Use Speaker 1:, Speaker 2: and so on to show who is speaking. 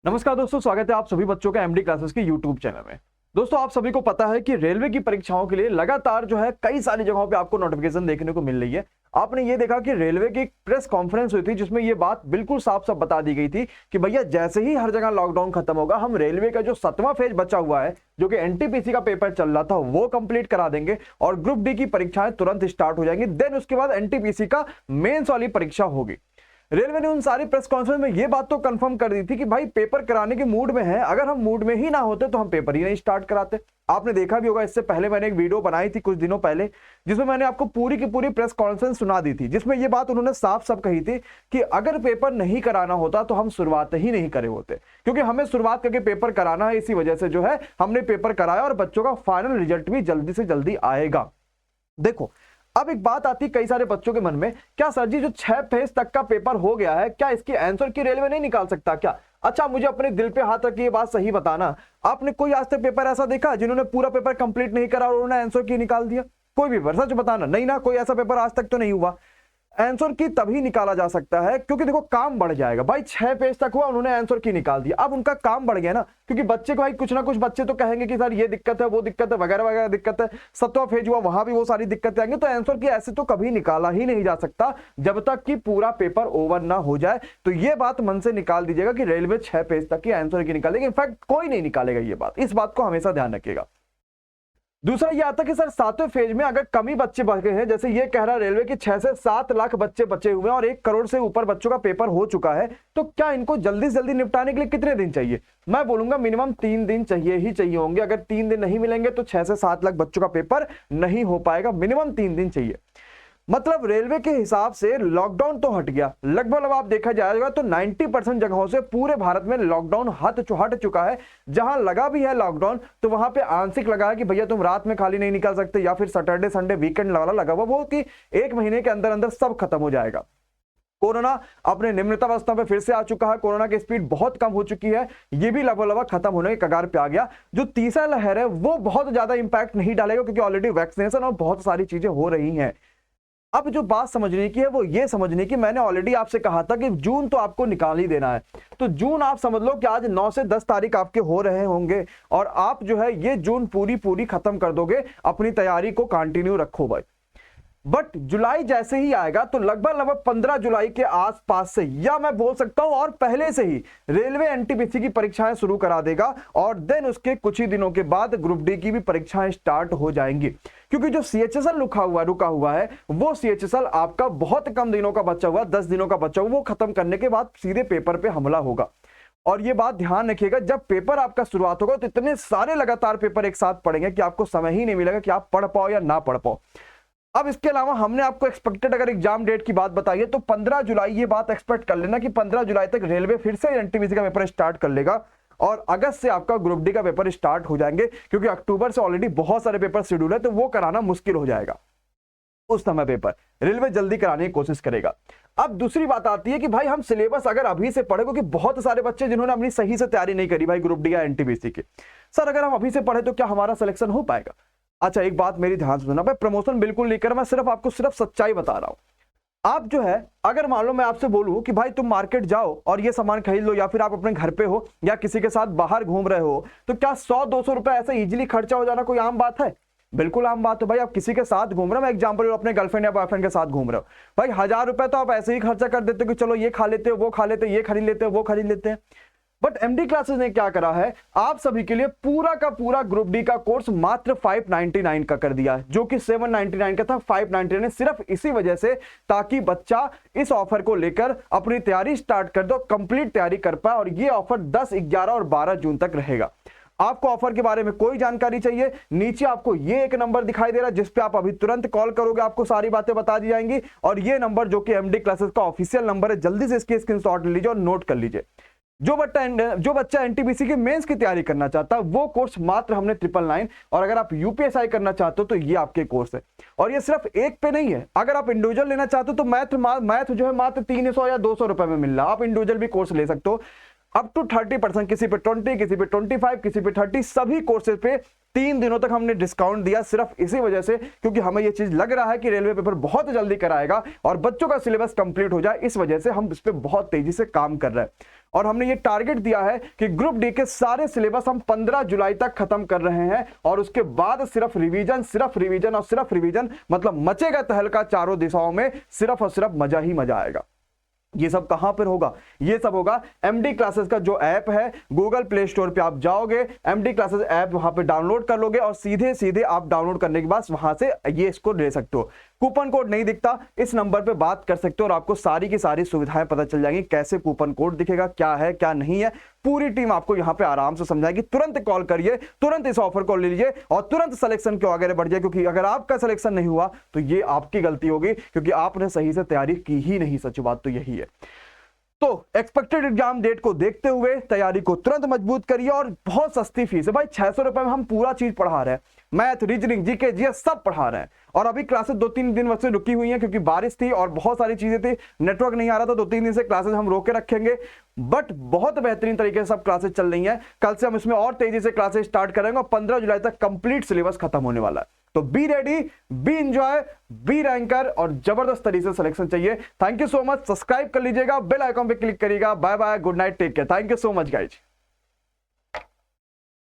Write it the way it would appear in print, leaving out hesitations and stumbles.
Speaker 1: नमस्कार दोस्तों, स्वागत है आप सभी बच्चों का एमडी क्लासेस के यूट्यूब चैनल में। दोस्तों, आप सभी को पता है कि रेलवे की परीक्षाओं के लिए लगातार जो है कई सारी जगहों पे आपको नोटिफिकेशन देखने को मिल रही है। आपने ये देखा कि रेलवे की एक प्रेस कॉन्फ्रेंस हुई थी जिसमें ये बात बिल्कुल साफ साफ बता दी गई थी कि भैया जैसे ही हर जगह लॉकडाउन खत्म होगा, हम रेलवे का जो 7वां फेज बचा हुआ है, जो कि एनटीपीसी का पेपर चल रहा था, वो कंप्लीट करा देंगे और ग्रुप डी की परीक्षाएं तुरंत स्टार्ट हो जाएंगी। देन उसके बाद एनटीपीसी का मेंस वाली परीक्षा होगी। रेलवे ने उन सारी प्रेस कॉन्फ्रेंस में ये बात तो कंफर्म कर दी थी कि भाई पेपर कराने के मूड में है, अगर हम मूड में ही ना होते तो हम पेपर ही नहीं स्टार्ट कराते। आपने देखा भी होगा, इससे पहले मैंने एक वीडियो बनाई थी कुछ दिनों पहले जिसमें मैंने आपको पूरी की पूरी प्रेस कॉन्फ्रेंस सुना दी थी, जिसमें ये बात उन्होंने साफ साफ कही थी कि अगर पेपर नहीं कराना होता तो हम शुरुआत ही नहीं करे होते, क्योंकि हमें शुरुआत करके पेपर कराना है। इसी वजह से जो है हमने पेपर कराया और बच्चों का फाइनल रिजल्ट भी जल्दी से जल्दी आएगा। देखो, अब एक बात आती कई सारे बच्चों के मन में, क्या सर जी जो 6 फेज तक का पेपर हो गया है, क्या इसकी आंसर की रेलवे नहीं निकाल सकता क्या? अच्छा, मुझे अपने दिल पे हाथ रख के ये बात सही बताना, आपने कोई आज तक पेपर ऐसा देखा जिन्होंने पूरा पेपर कंप्लीट नहीं करा और उन्होंने आंसर की निकाल दिया? कोई भी सच बताना, नहीं ना, कोई ऐसा पेपर आज तक तो नहीं हुआ। आंसर की तभी निकाला जा सकता है क्योंकि देखो काम बढ़ जाएगा। भाई 6 पेज तक हुआ, उन्होंने आंसर की निकाल दिया, अब उनका काम बढ़ गया ना, क्योंकि बच्चे को भाई कुछ ना कुछ बच्चे तो कहेंगे कि सर ये दिक्कत है, वो दिक्कत है, वगैरह वगैरह दिक्कत है। 7वां फेज हुआ, वहां भी वो सारी दिक्कतें आएंगी, तो आंसर की ऐसे तो कभी निकाला ही नहीं जा सकता जब तक कि पूरा पेपर ओवर ना हो जाए। तो ये बात मन से निकाल दीजिएगा कि रेलवे 6 पेज तक की आंसर की निकालेगी। इनफैक्ट कोई नहीं निकालेगा ये बात, इस बात को हमेशा ध्यान रखिएगा। दूसरा ये आता कि सर 7वें फेज में अगर कम ही बच्चे बचे हैं, जैसे ये कह रहा रेलवे कि 6 से 7 लाख बच्चे बचे हुए हैं और 1 करोड़ से ऊपर बच्चों का पेपर हो चुका है, तो क्या इनको जल्दी से जल्दी निपटाने के लिए कितने दिन चाहिए? मैं बोलूंगा मिनिमम 3 दिन चाहिए ही चाहिए होंगे। अगर 3 दिन नहीं मिलेंगे तो 6 से 7 लाख बच्चों का पेपर नहीं हो पाएगा। मिनिमम 3 दिन चाहिए। मतलब रेलवे के हिसाब से लॉकडाउन तो हट गया, लगभग आप देखा जाएगा तो 90% जगहों से पूरे भारत में लॉकडाउन हट चुका है। जहां लगा भी है लॉकडाउन तो वहां पे आंशिक लगा है कि भैया तुम रात में खाली नहीं निकल सकते, या फिर सैटरडे संडे वीकेंड वाला लगा हुआ, वो कि 1 महीने के अंदर अंदर सब खत्म हो जाएगा। कोरोना अपने निम्नतावस्था पे फिर से आ चुका है, कोरोना की स्पीड बहुत कम हो चुकी है, ये भी लगभग खत्म होने के कगार पे आ गया। जो तीसरा लहर है वो बहुत ज्यादा इंपैक्ट नहीं डालेगा क्योंकि ऑलरेडी वैक्सीनेशन और बहुत सारी चीजें हो रही हैं। अब जो बात समझने की है वो ये समझने की, मैंने ऑलरेडी आपसे कहा था कि जून तो आपको निकाल ही देना है। तो जून आप समझ लो कि आज 9 से 10 तारीख आपके हो रहे होंगे और आप जो है ये जून पूरी खत्म कर दोगे। अपनी तैयारी को कंटिन्यू रखो भाई। बट जुलाई जैसे ही आएगा तो लगभग 15 जुलाई के आसपास से, या मैं बोल सकता हूं और पहले से ही, रेलवे एनटीपीसी की परीक्षाएं शुरू करा देगा और देन उसके कुछ ही दिनों के बाद ग्रुप डी की भी परीक्षाएं स्टार्ट हो जाएंगी। क्योंकि जो सीएचएसएल रुका हुआ है वो सीएचएसएल आपका बहुत कम दिनों का बचा हुआ, 10 दिनों का बचा हुआ, वो खत्म करने के बाद सीधे पेपर पे हमला होगा। और ये बात ध्यान रखिएगा, जब पेपर आपका शुरुआत होगा तो इतने सारे लगातार पेपर एक साथ पढ़ेंगे कि आपको समय ही नहीं मिलेगा कि आप पढ़ पाओ या ना पढ़ पाओ। अब इसके अलावा हमने आपको एक्सपेक्टेड अगर एग्जाम डेट की बात बताई है तो 15 जुलाई, ये बात एक्सपेक्ट कर लेना कि 15 जुलाई तक रेलवे फिर से एनटीपीसी का पेपर स्टार्ट कर लेगा और अगस्त से आपका ग्रुप डी का पेपर स्टार्ट हो जाएंगे, क्योंकि अक्टूबर से ऑलरेडी बहुत सारे पेपर शेड्यूल है, तो वो कराना मुश्किल हो जाएगा। उस समय पेपर रेलवे जल्दी कराने की कोशिश करेगा। अब दूसरी बात आती है कि भाई हम सिलेबस अगर अभी से पढ़े, क्योंकि बहुत सारे बच्चे जिन्होंने अपनी सही से तैयारी नहीं करी भाई ग्रुप डी या एनटीपीसी की, सर अगर हम अभी से पढ़े तो क्या हमारा सिलेक्शन हो पाएगा? अच्छा, एक बात मेरी ध्यान से सुनना, मैं प्रमोशन बिल्कुल नहीं कर, मैं सिर्फ आपको सच्चाई बता रहा हूं। आप जो है, अगर मान लो मैं आपसे बोलूं कि भाई तुम मार्केट जाओ और ये सामान खरीद लो, या फिर आप अपने घर पे हो या किसी के साथ बाहर घूम रहे हो, तो क्या 100-200 रुपए ऐसे इजीली खर्चा हो जाना कोई आम बात है? बिल्कुल आम बात है भाई। आप किसी के साथ घूम रहे हो, मैं एग्जांपल अपने गर्लफ्रेंड या बॉयफ्रेंड के साथ घूम रहे हो, भाई 1000 रुपए तो आप ऐसे ही खर्चा कर देते हो कि चलो ये खा लेते हो, वो खा लेते, ये खरीद लेते हो, वो खरीद लेते हैं। बट एमडी क्लासेस ने क्या करा है, आप सभी के लिए पूरा का पूरा ग्रुप डी का कोर्स मात्र 599 का कर दिया है, जो कि 799 का था। 599 सिर्फ इसी वजह से ताकि बच्चा इस ऑफर को लेकर अपनी तैयारी स्टार्ट कर दो, कंप्लीट तैयारी कर पाए। और ये ऑफर 10, 11 और 12 जून तक रहेगा। आपको ऑफर के बारे में कोई जानकारी चाहिए, नीचे आपको ये एक नंबर दिखाई दे रहा है जिस पे आप अभी तुरंत कॉल करोगे, आपको सारी बातें बता दी जाएंगी। और ये नंबर जो कि एमडी क्लासेस का ऑफिशियल नंबर है, जल्दी से इसकी स्क्रीनशॉट लीजिए और नोट कर लीजिए। जो बच्चा एनटीपीसी की मेंस की तैयारी करना चाहता है वो कोर्स मात्र हमने 999, और अगर आप यूपीएसआई करना चाहते हो तो ये आपके कोर्स है। और ये सिर्फ एक पे नहीं है, अगर आप इंडिविजुअल लेना चाहते हो तो मैथ जो है मात्र 300 या 200 रुपए में मिल रहा है, आप इंडिविजुअल भी कोर्स ले सकते हो। अप टू 30%, किसी पे 20, किसी पे 25, किसी पे 30, सभी कोर्सेज पे 3 दिनों तक हमने डिस्काउंट दिया सिर्फ इसी वजह से क्योंकि हमें यह चीज लग रहा है कि रेलवे पेपर बहुत जल्दी कराएगा और बच्चों का सिलेबस कंप्लीट हो जाए, इस वजह से हम इस पे बहुत तेजी से काम कर रहे हैं। और हमने ये टारगेट दिया है कि ग्रुप डी के सारे सिलेबस हम 15 जुलाई तक खत्म कर रहे हैं और उसके बाद सिर्फ रिवीजन और सिर्फ रिवीजन, मतलब मचेगा तहलका चारों दिशाओं में, सिर्फ और सिर्फ मजा ही मजा आएगा। ये सब कहां पर होगा? ये सब होगा एमडी क्लासेस का जो ऐप है, गूगल प्ले स्टोर पे आप जाओगे, एमडी क्लासेस ऐप वहां पे डाउनलोड कर लोगे और सीधे सीधे आप डाउनलोड करने के बाद वहां से ये इसको ले सकते हो। कूपन कोड नहीं दिखता, इस नंबर पे बात कर सकते हो और आपको सारी की सारी सुविधाएं पता चल जाएंगी, कैसे कूपन कोड दिखेगा, क्या है क्या नहीं है, पूरी टीम आपको यहां पे आराम से समझाएगी। तुरंत कॉल करिए, तुरंत इस ऑफर को ले लीजिए और तुरंत सिलेक्शन को आगे बढ़ जाए, क्योंकि अगर आपका सिलेक्शन नहीं हुआ तो ये आपकी गलती होगी, क्योंकि आपने सही से तैयारी की ही नहीं। सच बात तो यही है। तो एक्सपेक्टेड एग्जाम डेट को देखते हुए तैयारी को तुरंत मजबूत करिए और बहुत सस्ती फीस है भाई, 600 रुपए में हम पूरा चीज पढ़ा रहे हैं, मैथ, रीजनिंग, जीके, जीएस सब पढ़ा रहे हैं। और अभी क्लासेस 2-3 दिन वक्त से रुकी हुई हैं क्योंकि बारिश थी और बहुत सारी चीजें थी, नेटवर्क नहीं आ रहा था, 2-3 दिन से क्लासेस हम रोके रखेंगे, बट बहुत बेहतरीन तरीके से सब क्लासेस चल रही हैं। कल से हम इसमें और तेजी से क्लासेस स्टार्ट करेंगे और 15 जुलाई तक कंप्लीट सिलेबस खत्म होने वाला है। तो be ready, be enjoy, be ranker और जबरदस्त तरीके से सिलेक्शन चाहिए। Thank you so much. Subscribe कर लीजिएगा, बेल आइकॉन पे क्लिक करिएगा। Bye bye, good night, take care, thank you so much guys.